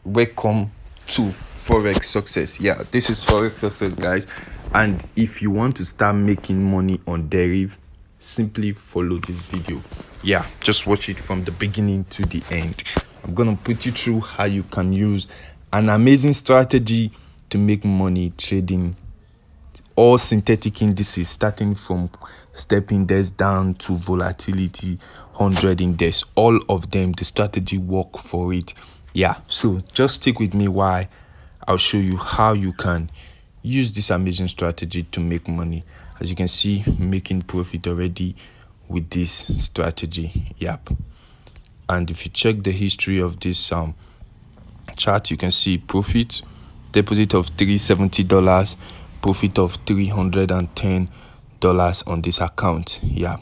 Welcome to Forex Success. Yeah, this is Forex Success, guys. And if you want to start making money on deriv, simply follow this video. Yeah, just watch it from the beginning to the end. I'm gonna put you through how you can use an amazing strategy to make money trading all synthetic indices, starting from stepindex down to volatility 100 index. All of them, the strategy work for it. Yeah, so just stick with me while I'll show you how you can use this amazing strategy to make money. As you can see, making profit already with this strategy. Yep. And if you check the history of this chart, you can see profit, deposit of $370, profit of $310 on this account. Yeah,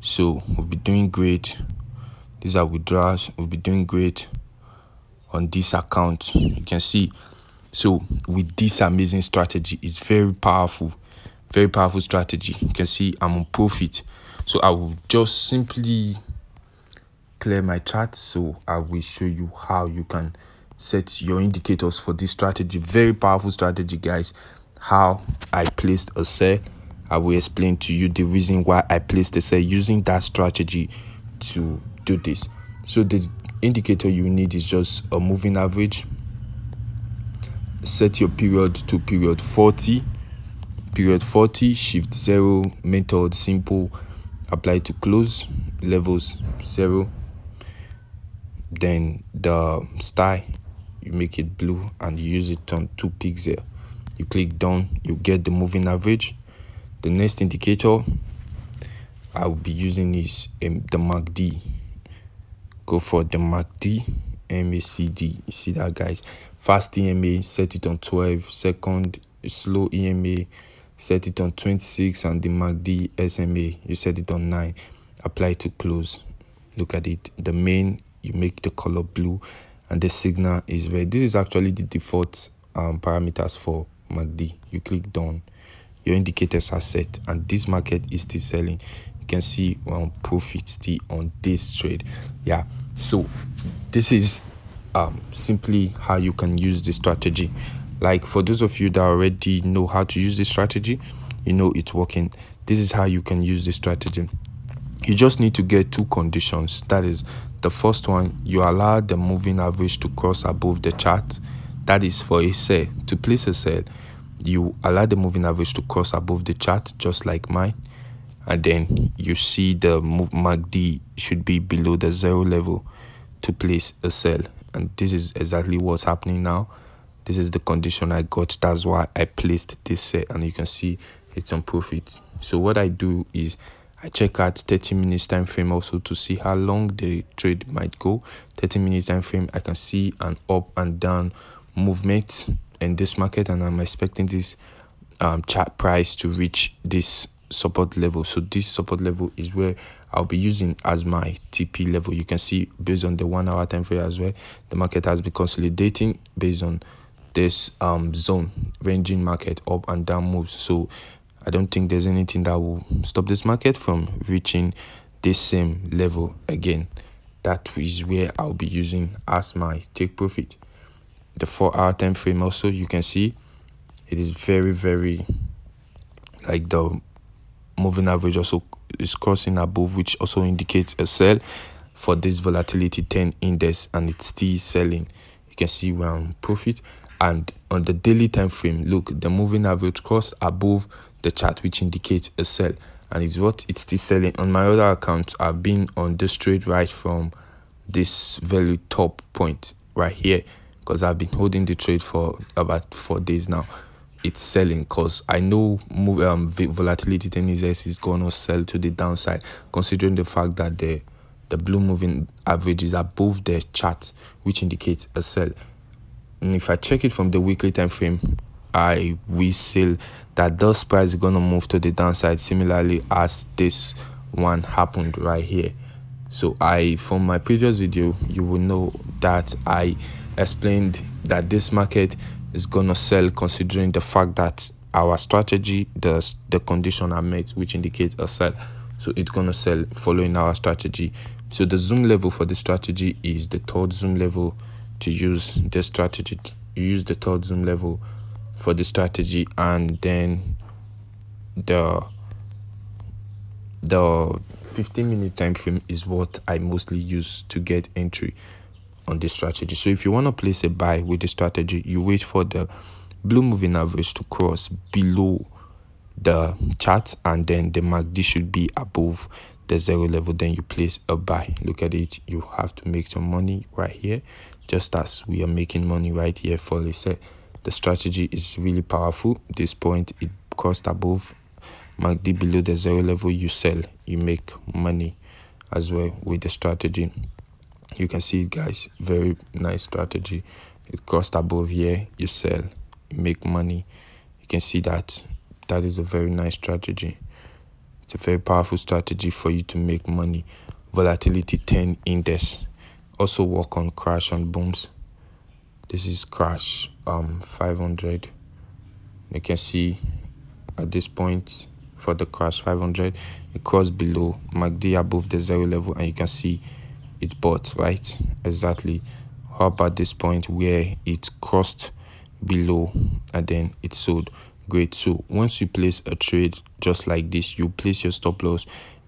so we'll be doing great. These are withdrawals. We'll be doing great on this account. You can see. So with this amazing strategy, it's very powerful strategy. You can see I'm on profit. So I will just simply clear my chart, so I will show you how you can set your indicators for this strategy. Very powerful strategy, guys. How I placed a sell, I will explain to you the reason why I placed a sell using that strategy to do this. So the indicator you need is just a moving average. Set your period to period 40, shift 0 method, simple, apply to close, levels 0. Then the style, you make it blue and you use it on 2 pixels. You click done, you get the moving average. The next indicator I will be using is the MACD. Go for the MACD, MACD. You see that, guys? Fast EMA, set it on 12. Second, slow EMA, set it on 26. And the MACD SMA, you set it on 9. Apply to close. Look at it. The main, you make the color blue, and the signal is red. This is actually the default parameters for MACD. You click done, your indicators are set, and this market is still selling. You can see profit still on this trade. Yeah, so this is simply how you can use this strategy. Like, for those of you that already know how to use this strategy, you know it's working. This is how you can use this strategy. You just need to get 2 conditions. That is, the first one, you allow the moving average to cross above the chart. That is for a sell. To place a sell, you allow the moving average to cross above the chart, just like mine. And then you see the MACD should be below the 0 level to place a sell. And this is exactly what's happening now. This is the condition I got. That's why I placed this sell. And you can see it's on profit. So what I do is I check out 30 minutes time frame also to see how long the trade might go. 30 minutes time frame, I can see an up and down movement in this market, and I'm expecting this chart price to reach this support level. So this support level is where I'll be using as my TP level. You can see based on the 1 hour time frame as well, the market has been consolidating based on this zone ranging market up and down moves. So I don't think there's anything that will stop this market from reaching this same level again. That is where I'll be using as my take profit. The 4 hour time frame also, you can see it is very like the moving average also is crossing above, which also indicates a sell for this volatility 10 index, and it's still selling. You can see we're on profit. And on the daily time frame, look, the moving average crossed above the chart, which indicates a sell, and it's what it's still selling. On my other account, I've been on this trade right from this very top point right here, because I've been holding the trade for about 4 days now. It's selling because I know volatility 10 index is going to sell to the downside, considering the fact that the blue moving average is above the chart, which indicates a sell. And if I check it from the weekly time frame, I will see that this price is going to move to the downside, similarly as this one happened right here. So from my previous video, you will know that I explained that this market is going to sell, considering the fact that our strategy, the condition are met, which indicates a sell. So it's going to sell following our strategy. So the zoom level for the strategy is the third zoom level to use the strategy. You use the third zoom level for the strategy, and then the 15-minute time frame is what I mostly use to get entry on this strategy. So if you want to place a buy with the strategy, you wait for the blue moving average to cross below the chart, and then the MACD should be above the 0 level. Then you place a buy. Look at it, you have to make some money right here, just as we are making money right here for the strategy is really powerful. This point, it crossed above MACD below the 0 level, you sell, you make money as well with the strategy. You can see it, guys, very nice strategy. It crossed above here, you sell, you make money. You can see that is a very nice strategy. It's a very powerful strategy for you to make money. Volatility 10 index also work on crash and booms. This is crash 500. You can see at this point for the crash 500, it crossed below MACD above the 0 level, and you can see it bought, right? Exactly. How about this point where it crossed below and then it sold? Great. So once you place a trade just like this, you place your stop loss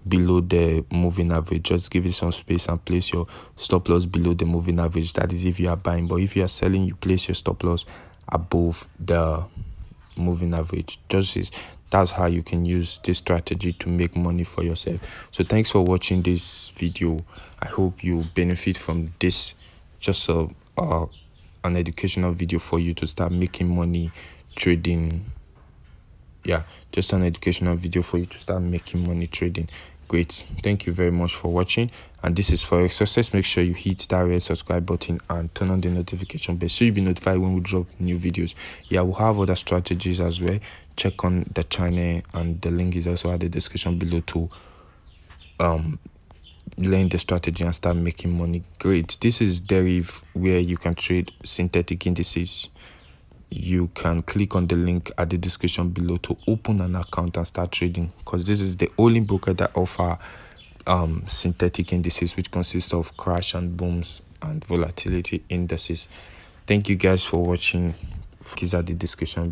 below the moving average. Just give it some space and place your stop loss below the moving average. That is if you are buying. But if you are selling, you place your stop loss above the moving average. That's how you can use this strategy to make money for yourself. So thanks for watching this video. I hope you benefit from this. Just an educational video for you to start making money trading. Yeah, just an educational video for you to start making money trading. Great. Thank you very much for watching, and this is Forex Success. Make sure you hit that red subscribe button and turn on the notification bell so you'll be notified when we drop new videos. Yeah, we'll have other strategies as well. Check on the channel, and the link is also at the description below to learn the strategy and start making money. Great. This is Deriv, where you can trade synthetic indices. You can click on the link at the description below to open an account and start trading, because this is the only broker that offer synthetic indices, which consists of crash and booms and volatility indices. Thank you guys for watching. Is at the description